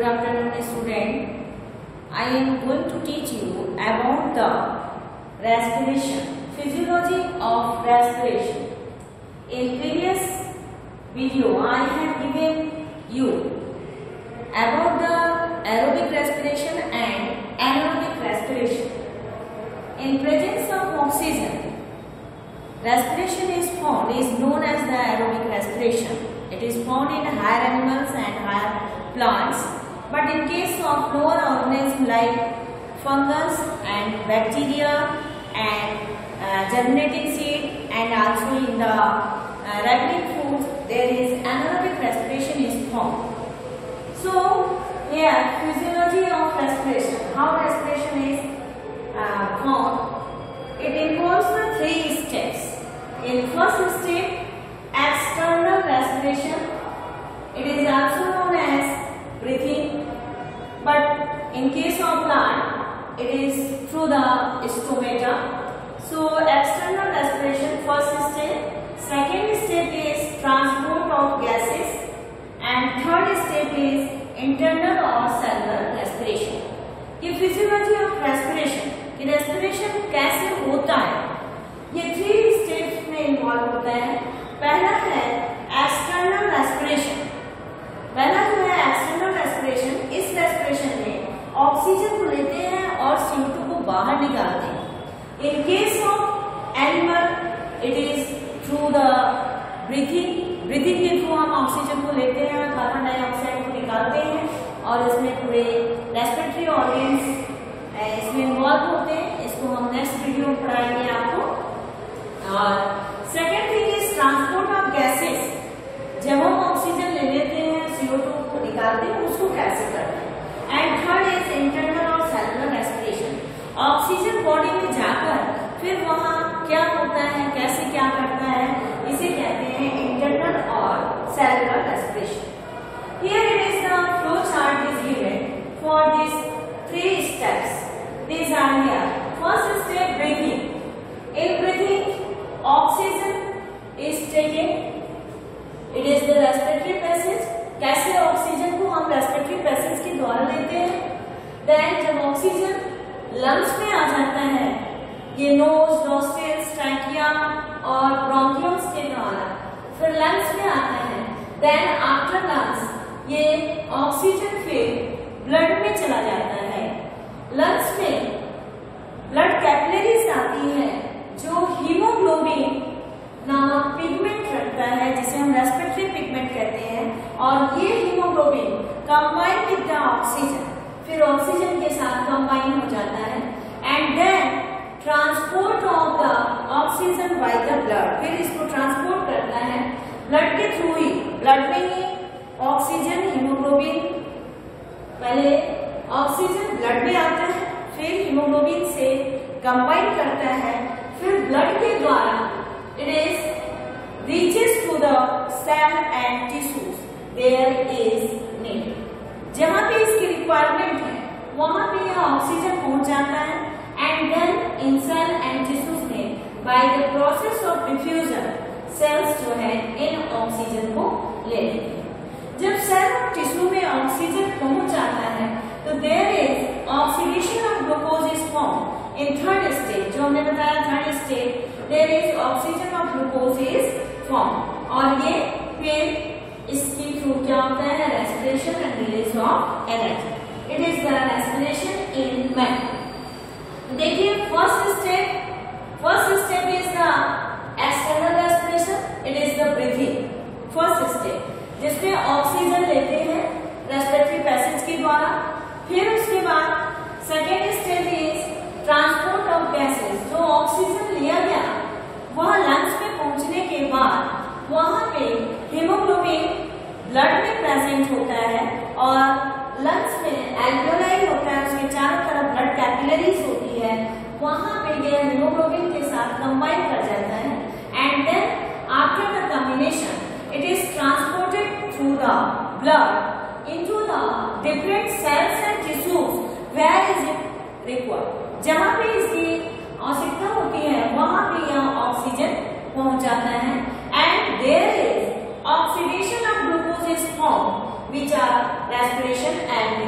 Good afternoon, student. I am going to teach you about the respiration, physiology of respiration. In previous video, I have given you about the aerobic respiration and anaerobic respiration. In presence of oxygen, respiration is known as the aerobic respiration. It is found in higher animals and higher plants, but in case of lower organisms like fungus and bacteria and germinating seed, and also in the ripening fruits, there is anaerobic respiration is found. So here, physiology of respiration, how respiration is found. It involves the 3 steps. In first step, external respiration. It is also known as breathing, but in case of plant, it is through the stomata. So external respiration, first step. Second step is transport of gases, and third step is internal or cellular respiration. ये physiology of respiration, कि respiration कैसे होता है, ये 3 steps में involve होता है. पहला है एक्सटर्नल रेस्पिरेशन. पहला जो है एक्सटर्नल रेस्पिरेशन, इस रेस्पिरेशन में ऑक्सीजन को लेते हैं और CO2 को बाहर निकालते हैं. In case of animal it is through the breathing. Breathing के थ्रू हम ऑक्सीजन को लेते हैं, कार्बन डाइऑक्साइड को निकालते हैं, और इसमें पूरे रेस्पिरेटरी ऑर्गन्स इसमें इन्वॉल्व होते हैं. इसको हम नेक्स्ट वीडियो में पढ़ाएंगे आपको. और second thing is transport of gases. जब हम ऑक्सीजन ले लेते हैं, CO2 को निकालते हैं, उसको कैसे करते हैं. एंड थर्ड इज इंटरनल और सेलुलर रेस्पिरेशन. ऑक्सीजन बॉडी में जाकर फिर वहाँ क्या होता है, कैसे क्या करता है, इसे कहते हैं इंटरनल और cellular respiration. Here it is the flow chart is given for these 3 steps. These are here. First step, breathing. In breathing, oxygen is taken. It is the respiratory passage. कैसे ऑक्सीजन को हम respiratory passage के द्वारा लेते हैं. Then जब oxygen lungs में आ जाता है, ये नोज, नॉस्ट्रिल्स, ट्रैकिया और ब्रोंकियल्स के द्वारा फिर लंग्स में आता है. देन आफ्टर लंग्स ये ऑक्सीजन फिर ब्लड में चला जाता है. लंग्स में ब्लड कैपिलरीज आती है जो हीमोग्लोबिन नामक पिगमेंट रखता है, जिसे हम रेस्पिरेटरी पिगमेंट कहते हैं. और ये haemoglobin combine with the oxygen, फिर ऑक्सीजन के साथ कंबाइन हो जाता है. And then transport of the oxygen by the blood, फिर इसको ट्रांसपोर्ट करता है ब्लड के थ्रू ही. ब्लड में ही ऑक्सीजन, हीमोग्लोबिन, पहले ऑक्सीजन ब्लड में आता है, फिर हीमोग्लोबिन से कंबाइन करता है, फिर ब्लड के द्वारा it is reaches to the cell and tissues there is need. जहां पे इसकी रिक्वायरमेंट है वहां पे यह ऑक्सीजन पहुंच जाता है. And then in cell and tissues में by the process of diffusion cells जो है इन ऑक्सीजन को ले लेते हैं. जब सेल और टिश्यू में ऑक्सीजन पहुंच जाता है तो there is oxidation of glucose is form. In third stage, जो हमने बताया third stage, there is oxygen of glucose is form. और ये फिर इसके थ्रू क्या होता है, respiration and release of energy. It is the respiration in man. देखिए first step is the external respiration. It is the breathing. First step जिसमें oxygen लेते हैं रेस्पिरेटरी पैसेज के द्वारा. फिर उसके बाद second step is transport of gases. जो ऑक्सीजन लिया गया वह लंग्स में पहुंचने के बाद वहां पे हीमोग्लोबिन ब्लड में प्रेजेंट होता है और लंग्स में एल्वियोलाई होता है, उसके चारों तरफ ब्लड कैपिलरीज होती है. वहां पे यह हीमोग्लोबिन के साथ कंबाइन कर जाता है. And then after the combination it is transported through the blood into the different cells and tissues where is it required. जहां पे इसकी आवश्यकता होती है वहां पे यह ऑक्सीजन पहुंच जाता है. And there is oxidation of glucose is form which are respiration and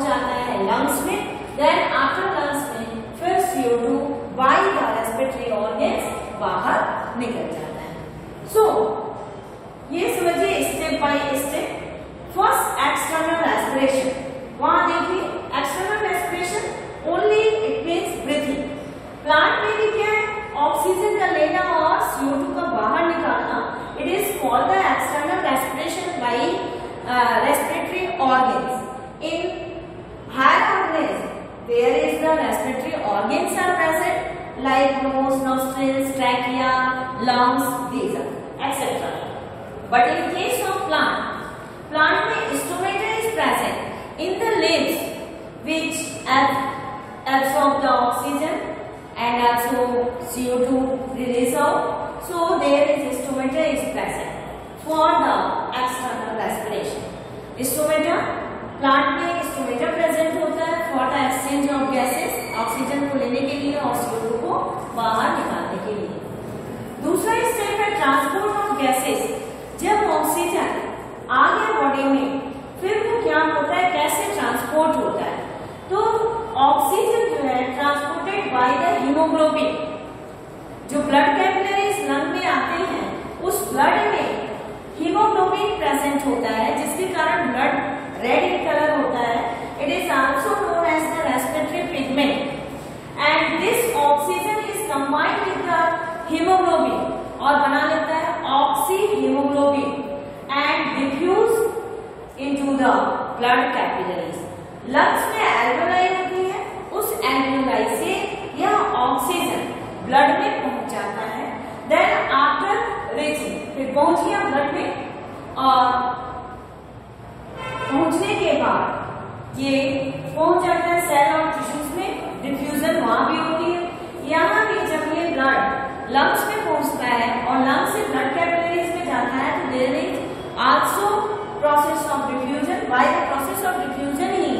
जाता है लंग्स में, देन आफ्टर लंग्स में फिर CO2 bye the respiratory organs बाहर निकल जाता है। सो ये समझिए step by step. First external respiration, वहां देखिए external respiration only it means breathing. Plant में भी क्या है, ऑक्सीजन का लेना और CO2 का बाहर निकालना, it is called the external respiration bye respiratory organs. In higher organisms, there is the respiratory organs are present like nose, nostrils, trachea, lungs, these are etc. But in case of plant में stomata is present in the limbs which absorb the oxygen and also CO2 release out. So there is stomata is present for the external respiration. Stomata, plant में stomata present होता है for the exchange of gases, oxygen को लेने के लिए और CO2 को बाहर निकालने के लिए। दूसरा स्टेप है ट्रांसपोर्ट ऑफ गैसेस। जब ऑक्सीजन आ गया बॉडी में, फिर वो क्या होता है, कैसे ट्रांसपोर्ट होता है, तो ऑक्सीजन जो है ट्रांसपोर्टेड बाय द हीमोग्लोबिन। जो ब्लड कैपिलरीज लंग में आते हैं, उस ब्लड में हीमोग्लोबिन प्रेजेंट होता है, जिसके कारण ब्लड रेड इन कलर होता है। It is also known as the respiratory pigment and this oxygen is combined with the haemoglobin और बना लेता है oxy haemoglobin and diffuse into the blood capillaries. Lungs में एल्वेओलाई होती है, उस एल्वेओलाई से यह ऑक्सीजन ब्लड में पहुंच जाता है। देन आफ्टर रीचिंग, फिर पहुंच गया ब्लड में और पहुंचने के बाद ये पहुंच जाता है सेल और टिश्यूज में, डिफ्यूजन वहां भी होती है। यहाँ भी जब ये ब्लड लंग्स में पहुंचता है और लंग्स से ब्लड कैपिलरीज में जाता है, तो there is also process of diffusion. By the process of diffusion ही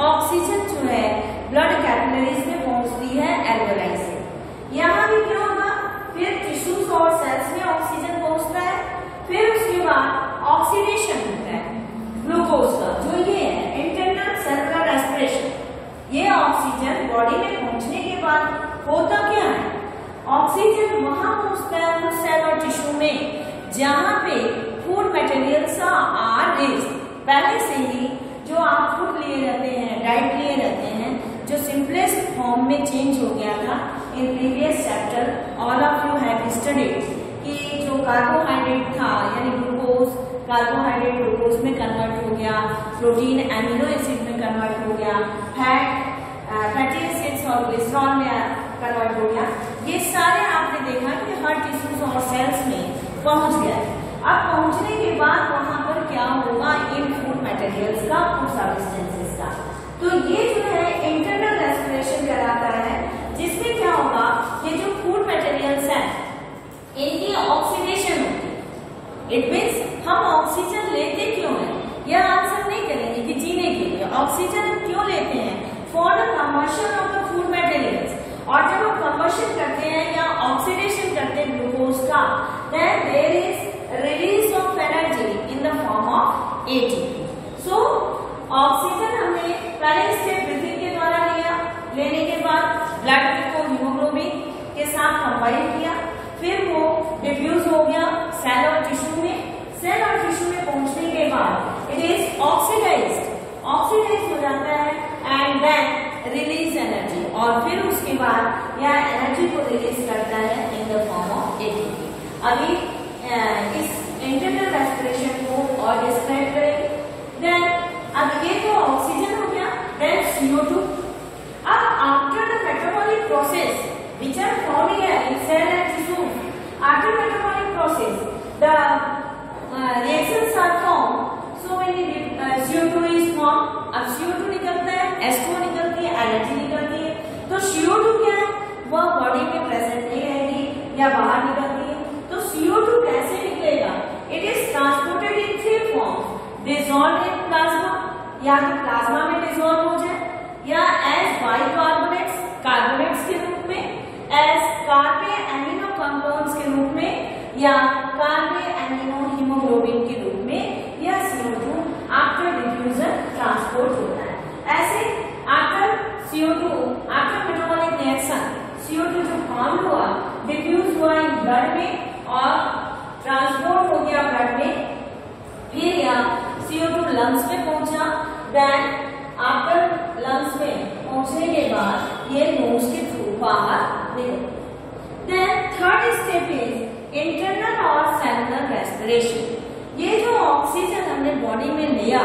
ऑक्सीजन जो है ब्लड कैपिलरीज में पहुंचती है एल्वेओलाई से। यहाँ भी क्या होगा, फिर टिश्यूज और सेल्स में ऑक्सीजन पहुंचता है, फिर उसके बाद ऑक्सीडेशन होता है ग्लूकोज का, जो ये है इंटरनल सेलुलर रेस्पिरेशन। ये ऑक्सीजन बॉडी में पहुंचने के बाद होता क्या है, ऑक्सीजन वहां पहुंचता है उस सेल और टिश्यू में जहां पे फूड मटेरियल्स आर रिच। पहले से ही जो आप फूड लिए रहते हैं, डाइट लिए रहते हैं, जो सिंपलेस्ट फॉर्म में चेंज हो गया था in previous chapter, all of you have studied कि जो कार्बोहाइड्रेट था यानी ग्लूकोज, कार्बोहाइड्रेट ग्लूकोज में कन्वर्ट हो गया, प्रोटीन एमिनो एसिड में कन्वर्ट हो गया, फैट फैटी एसिड्स और ग्लिसरॉल में कन्वर्ट हो गया। ये सारे आपने देखा कि हर टिश्यूज और सेल्स में पहुंच गया। अब पहुंचने के बाद वहां पर क्या होगा, इन फूड मटेरियल्स का, फूड सब्सटेंसेस का, तो ये जो है इंटरनल रेस्पिरेशन कराता है, जिसमें क्या होगा, ये जो फूड मटेरियल्स हैं इनकी ऑक्सीडेशन होती है। इट मीन्स हम ऑक्सीजन लेते क्यों हैं, यह आंसर नहीं करेंगे कि जीने के लिए ऑक्सीजन क्यों लेते हैं, for the combustion of the food materials. और जब हम कंबशन करते हैं या ऑक्सीडेशन करते हैं ग्लूकोज का, then there is release of energy in the form of ATP। So oxygen हमने पहले स्टेप ब्रीथिंग के द्वारा लिया, लेने के बाद ब्लड को हीमोग्लोबिन के साथ कंबाइन किया, फिर वो डिफ्यूज हो गया सेल और टिश्यू में। सेल और टिश्यू में पहुंचने के बाद इट इज ऑक्सीडाइज्ड हो जाता है एंड देन रिलीज एनर्जी, और फिर उसके बाद यह एनर्जी को रिलीज करता है इन द फॉर्म ऑफ ATP। अभी इस इंटरनल रेस्पिरेशन को और डिस्क्राइब करेंगे। देन अब ये तो ऑक्सीजन हो गया, देन CO2। अब after the metabolic process which are found here in cell and tissue, after metabolic process the reactions are formed, so many CO2 is formed। अब CO2 निकलता है, H2O निकलती है, एनर्जी निकलती है, तो CO2 क्या है, वह बॉडी में प्रेजेंट नहीं रहेगी या बाहर निकलती है। तो CO2 कैसे निकलेगा, it is transported in 3 form, dissolve in plasma, या तो प्लाज्मा में डिसॉल्व हो जाए, या एज बाइकार्बोनेट्स कार्बोनेट्स के रूप में, एज कार्बे एमिनो कंपाउंड्स के रूप में, या कार्बे एमिनो हीमोग्लोबिन के रूप में, या CO2 आफ्टर डिफ्यूजन ट्रांसपोर्ट होता है। ऐसे CO2 after metabolic reaction CO2 जो फॉर्म हुआ डिफ्यूज हुआ इन ब्लड में और ट्रांसपोर्ट हो गया ब्लड में, फिर यह CO2 लंग्स में पहुंचा, देन आफ्टर लंग्स में पहुंचने के बाद ये नोज के थ्रू बाहर निकल। Then third step is internal और सेलुलर रेस्पिरेशन। ये जो ऑक्सीजन हमने बॉडी में लिया,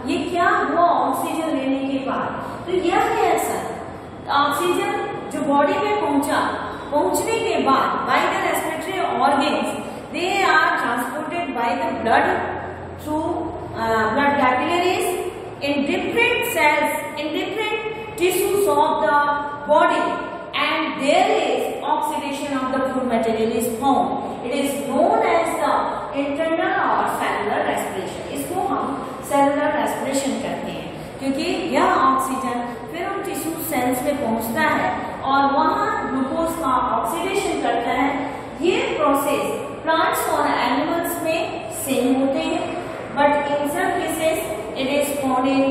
ये क्या हुआ ऑक्सीजन लेने के बाद, तो यह रिएक्शन ऑक्सीजन जो बॉडी में पहुंचने के बाद by the respiratory organs they are transported by the blood through blood capillaries in different cells in different tissues of the body and there is oxidation of the food material is formed. It is known as the internal or cellular respiration. इसको हम cellular respiration कहते हैं, क्योंकि यह oxygen फिर उन tissue cells में पहुंचता है और वहां ग्लूकोज का ऑक्सीडेशन करता है। ये प्रोसेस प्लांट्स और एनिमल्स में सेम होते हैं, but in some cases it is found in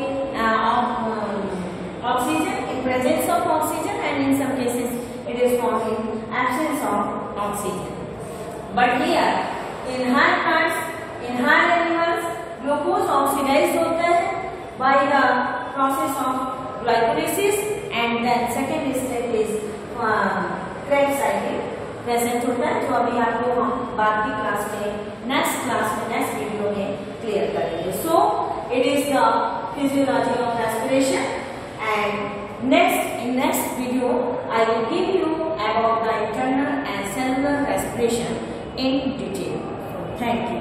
oxygen, in presence of oxygen, and in some cases it is found in absence of oxygen. But here in high plants, in high animals, glucose oxidized होता है by the process of glycolysis, and then second step is Krebs cycle present होता है, जो अभी आपको हम बाद की क्लास में नेक्स्ट वीडियो में क्लियर करेंगे. So it is the physiology of respiration. And in next video I will give you about the internal and cellular respiration in detail. Thank you.